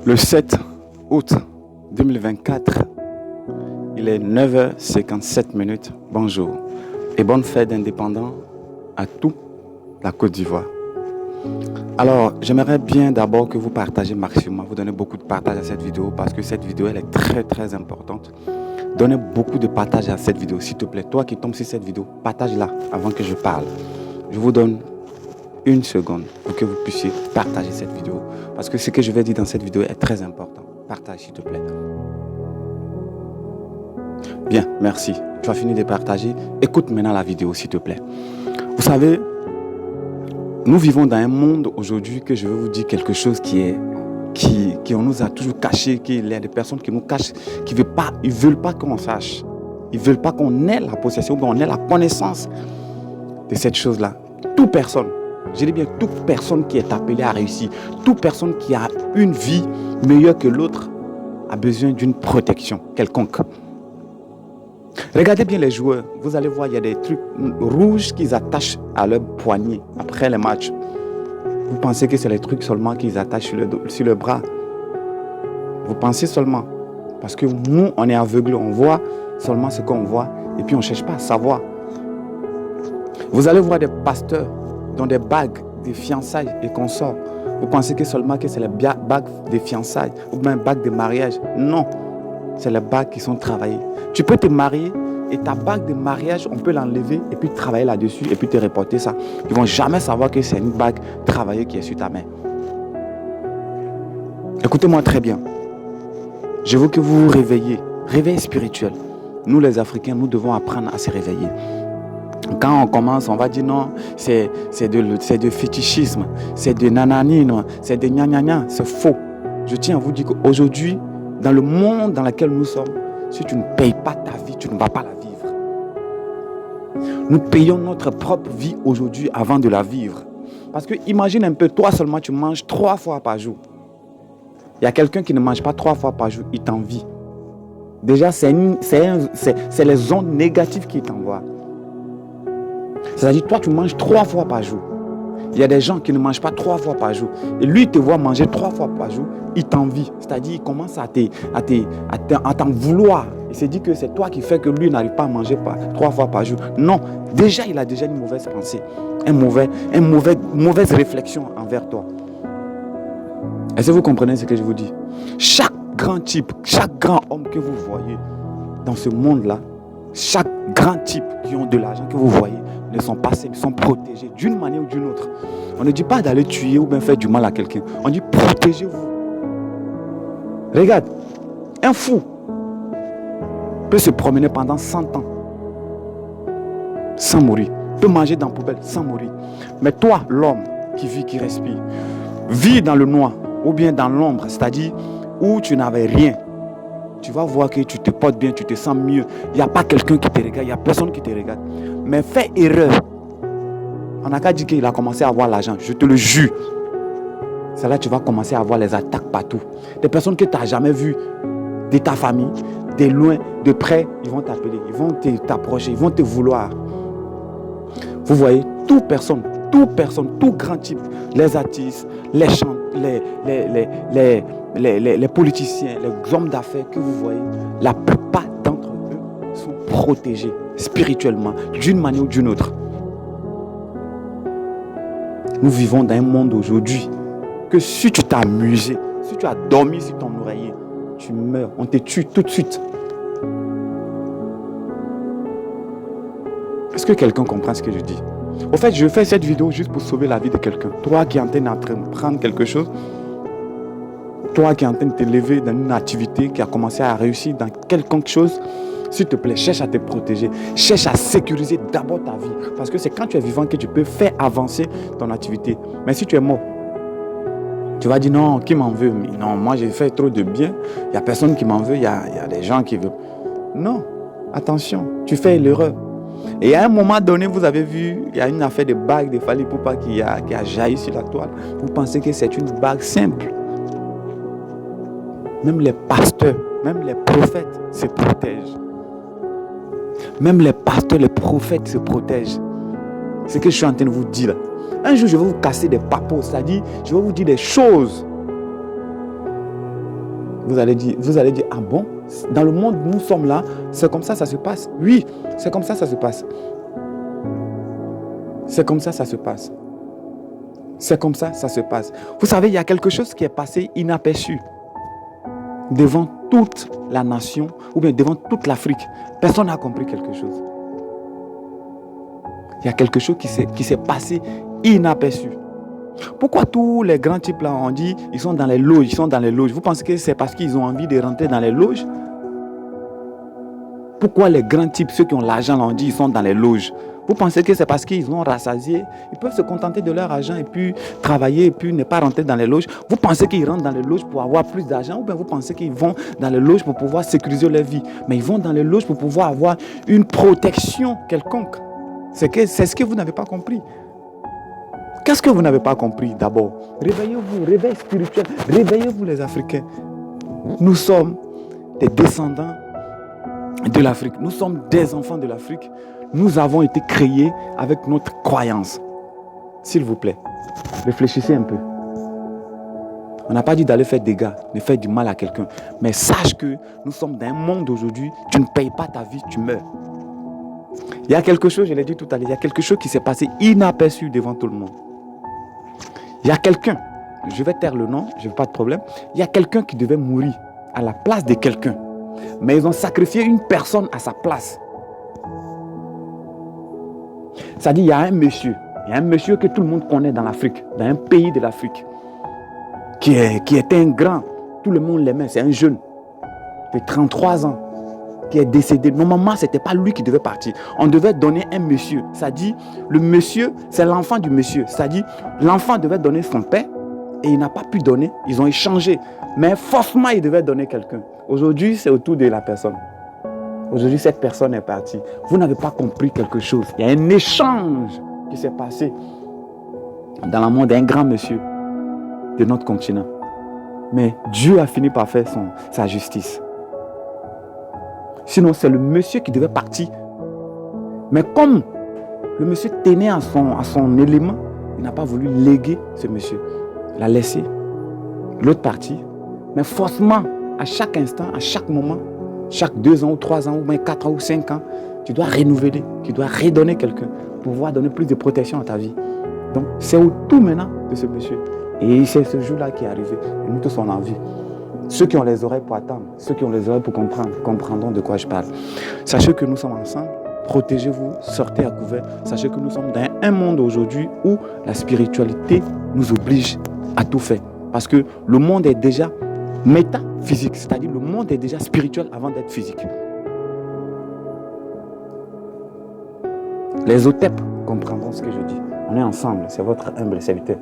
Le 7 août 2024, il est 9h57. Bonjour et bonne fête d'indépendance à toute la Côte d'Ivoire. Alors, j'aimerais bien d'abord que vous partagez maximum, vous donnez beaucoup de partage à cette vidéo parce que cette vidéo, elle est très très importante. Donnez beaucoup de partage à cette vidéo, s'il te plaît. Toi qui tombes sur cette vidéo, partage-la avant que je parle. Je vous donne 1 seconde pour que vous puissiez partager cette vidéo. Parce que ce que je vais dire dans cette vidéo est très important. Partage, s'il te plaît. Bien, merci. Tu as fini de partager. Écoute maintenant la vidéo, s'il te plaît. Vous savez, nous vivons dans un monde aujourd'hui que je vais vous dire quelque chose qui on nous a toujours caché, qu'il y a des personnes qui nous cachent, qui ne veulent pas qu'on sache. Ils ne veulent pas qu'on ait la possession, qu'on ait la connaissance de cette chose-là. Toute personne, je dis bien toute personne qui est appelée à réussir, toute personne qui a une vie meilleure que l'autre a besoin d'une protection quelconque. Regardez bien les joueurs, vous allez voir, il y a des trucs rouges qu'ils attachent à leur poignet après les matchs. Vous pensez que c'est les trucs seulement qu'ils attachent sur le bras. Vous pensez seulement. Parce que nous, on est aveugles, on voit seulement ce qu'on voit et puis on ne cherche pas à savoir. Vous allez voir des pasteurs dans des bagues de fiançailles et consorts. Vous pensez que seulement que c'est les bagues de fiançailles ou bien bagues de mariage. Non, c'est les bagues qui sont travaillées. Tu peux te marier et ta bague de mariage, on peut l'enlever et puis travailler là-dessus et puis te reporter ça. Ils ne vont jamais savoir que c'est une bague travaillée qui est sur ta main. Écoutez-moi très bien. Je veux que vous vous réveillez. Réveil spirituel. Nous les Africains, nous devons apprendre à se réveiller. Quand on commence, on va dire non, c'est de fétichisme, c'est de nananine, c'est de gna-gna-gna. C'est faux. Je tiens à vous dire qu'aujourd'hui, dans le monde dans lequel nous sommes, si tu ne payes pas ta vie, tu ne vas pas la vivre. Nous payons notre propre vie aujourd'hui avant de la vivre. Parce que imagine un peu, toi seulement tu manges 3 fois par jour. Il y a quelqu'un qui ne mange pas 3 fois par jour, il t'envie. Déjà, c'est les ondes négatives qui t'envoient. C'est-à-dire, toi tu manges 3 fois par jour. Il y a des gens qui ne mangent pas 3 fois par jour. Et lui, il te voit manger 3 fois par jour, il t'envie. C'est-à-dire, il commence à t'en vouloir. Il se dit que c'est toi qui fais que lui n'arrive pas à manger 3 fois par jour. Non, déjà, il a déjà une mauvaise pensée. Une mauvaise réflexion envers toi. Est-ce que vous comprenez ce que je vous dis? Chaque grand type, chaque grand homme que vous voyez dans ce monde-là, chaque grand type qui ont de l'argent que vous voyez, ne sont pas sains, ils sont protégés d'une manière ou d'une autre. On ne dit pas d'aller tuer ou bien faire du mal à quelqu'un. On dit protégez-vous. Regarde, un fou peut se promener pendant 100 ans sans mourir. Peut manger dans la poubelle sans mourir. Mais toi, l'homme qui vit, qui respire, vit dans le noir ou bien dans l'ombre, c'est-à-dire où tu n'avais rien. Tu vas voir que tu te portes bien, tu te sens mieux. Il n'y a pas quelqu'un qui te regarde, il n'y a personne qui te regarde. Mais fais erreur. On n'a qu'à dire qu'il a commencé à avoir l'argent, je te le jure. C'est là que tu vas commencer à avoir les attaques partout. Des personnes que tu n'as jamais vues, de ta famille, de loin, de près, ils vont t'appeler, ils vont t'approcher, ils vont te vouloir. Vous voyez, toute personne, tout grand type, les artistes, les chanteurs, les politiciens, les hommes d'affaires que vous voyez, la plupart d'entre eux sont protégés spirituellement d'une manière ou d'une autre. Nous vivons dans un monde aujourd'hui que si tu t'es amusé, si tu as dormi sur ton oreiller, tu meurs, on te tue tout de suite. Est-ce que quelqu'un comprend ce que je dis? Au fait, je fais cette vidéo juste pour sauver la vie de quelqu'un. Toi qui es en train de prendre quelque chose, toi qui es en train de te lever dans une activité, qui a commencé à réussir dans quelque chose, s'il te plaît, cherche à te protéger. Cherche à sécuriser d'abord ta vie. Parce que c'est quand tu es vivant que tu peux faire avancer ton activité. Mais si tu es mort, tu vas dire non, qui m'en veut? Mais non, moi j'ai fait trop de bien. Il n'y a personne qui m'en veut. Il y a des gens qui veulent. Non, attention, tu fais l'erreur. Et à un moment donné, vous avez vu, il y a une affaire de bague de Fally Ipupa qui a jailli sur la toile. Vous pensez que c'est une bague simple. Même les pasteurs, même les prophètes se protègent. Même les pasteurs, les prophètes se protègent. C'est ce que je suis en train de vous dire là. Un jour, je vais vous casser des papos, c'est-à-dire, je vais vous dire des choses Vous allez dire, ah bon, dans le monde où nous sommes là, c'est comme ça se passe. Oui, c'est comme ça se passe. C'est comme ça se passe. C'est comme ça se passe. Vous savez, il y a quelque chose qui est passé inaperçu devant toute la nation ou bien devant toute l'Afrique. Personne n'a compris quelque chose. Il y a quelque chose qui s'est passé inaperçu. Pourquoi tous les grands types là, on dit, ils sont dans les loges, Vous pensez que c'est parce qu'ils ont envie de rentrer dans les loges? Pourquoi les grands types, ceux qui ont l'argent là, on dit, ils sont dans les loges? Vous pensez que c'est parce qu'ils ont rassasié? Ils peuvent se contenter de leur argent et puis travailler et puis ne pas rentrer dans les loges. Vous pensez qu'ils rentrent dans les loges pour avoir plus d'argent ou bien vous pensez qu'ils vont dans les loges pour pouvoir sécuriser leur vie? Mais ils vont dans les loges pour pouvoir avoir une protection quelconque. C'est ce que vous n'avez pas compris. Qu'est-ce que vous n'avez pas compris d'abord? Réveillez-vous, réveil spirituel. Réveillez-vous les Africains. Nous sommes des descendants de l'Afrique. Nous sommes des enfants de l'Afrique. Nous avons été créés avec notre croyance. S'il vous plaît, réfléchissez un peu. On n'a pas dit d'aller faire des dégâts, de faire du mal à quelqu'un. Mais sache que nous sommes dans un monde aujourd'hui, tu ne payes pas ta vie, tu meurs. Il y a quelque chose, je l'ai dit tout à l'heure, il y a quelque chose qui s'est passé inaperçu devant tout le monde. Il y a quelqu'un, je vais taire le nom, je n'ai pas de problème. Il y a quelqu'un qui devait mourir à la place de quelqu'un. Mais ils ont sacrifié une personne à sa place. C'est-à-dire, il y a un monsieur que tout le monde connaît dans l'Afrique, dans un pays de l'Afrique, qui était un grand, tout le monde l'aimait, c'est un jeune de 33 ans, qui est décédé. Normalement, ce n'était pas lui qui devait partir. On devait donner un monsieur. C'est-à-dire, le monsieur, c'est l'enfant du monsieur. C'est-à-dire, l'enfant devait donner son père et il n'a pas pu donner. Ils ont échangé. Mais forcément, il devait donner quelqu'un. Aujourd'hui, c'est autour de la personne. Aujourd'hui, cette personne est partie. Vous n'avez pas compris quelque chose. Il y a un échange qui s'est passé dans le monde d'un grand monsieur de notre continent. Mais Dieu a fini par faire sa justice. Sinon, c'est le monsieur qui devait partir. Mais comme le monsieur tenait à son élément, il n'a pas voulu léguer ce monsieur. Il a laissé l'autre partie. Mais forcément, à chaque instant, à chaque moment, chaque 2 ans ou 3 ans ou même 4 ans ou 5 ans, tu dois renouveler, tu dois redonner quelqu'un pour pouvoir donner plus de protection à ta vie. Donc, c'est au tout maintenant de ce monsieur. Et c'est ce jour-là qui est arrivé. Et nous tous, on a envie. Ceux qui ont les oreilles pour attendre, ceux qui ont les oreilles pour comprendre, comprendront de quoi je parle. Sachez que nous sommes ensemble. Protégez-vous, sortez à couvert. Sachez que nous sommes dans un monde aujourd'hui où la spiritualité nous oblige à tout faire. Parce que le monde est déjà métaphysique, c'est-à-dire le monde est déjà spirituel avant d'être physique. Les OTEP comprendront ce que je dis. On est ensemble, c'est votre humble serviteur.